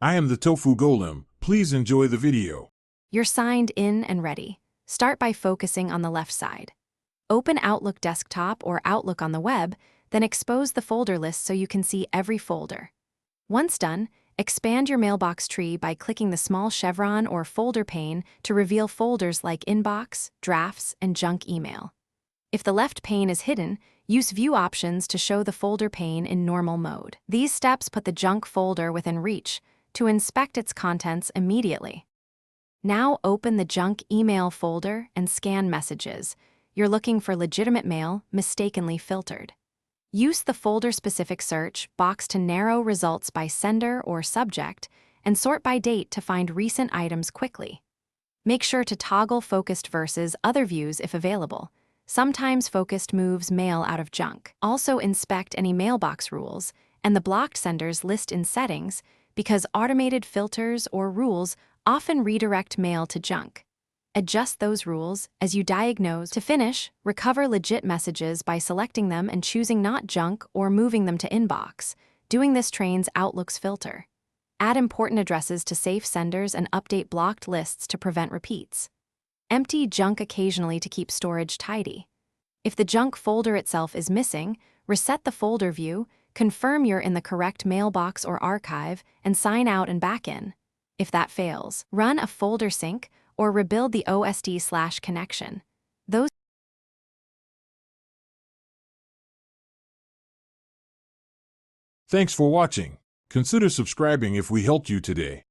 I am the Tofu Golem. Please enjoy the video. You're signed in and ready. Start by focusing on the left side. Open Outlook Desktop or Outlook on the web, then expose the folder list so you can see every folder. Once done, expand your mailbox tree by clicking the small chevron or folder pane to reveal folders like Inbox, Drafts, and Junk Email. If the left pane is hidden, use View options to show the folder pane in normal mode. These steps put the junk folder within reach to inspect its contents immediately. Now open the Junk Email folder and scan messages. You're looking for legitimate mail mistakenly filtered. Use the folder-specific search box to narrow results by sender or subject and sort by date to find recent items quickly. Make sure to toggle Focused versus Other views if available. Sometimes Focused moves mail out of junk. Also inspect any mailbox rules and the blocked senders list in Settings because automated filters or rules often redirect mail to junk. Adjust those rules as you diagnose. To finish, recover legit messages by selecting them and choosing Not Junk or moving them to Inbox. Doing this trains Outlook's filter. Add important addresses to safe senders and update blocked lists to prevent repeats. Empty junk occasionally to keep storage tidy. If the junk folder itself is missing, reset the folder view, confirm you're in the correct mailbox or archive, and sign out and back in. If that fails, run a folder sync or rebuild the OSD/connection. Thanks for watching. Consider subscribing if we helped you today.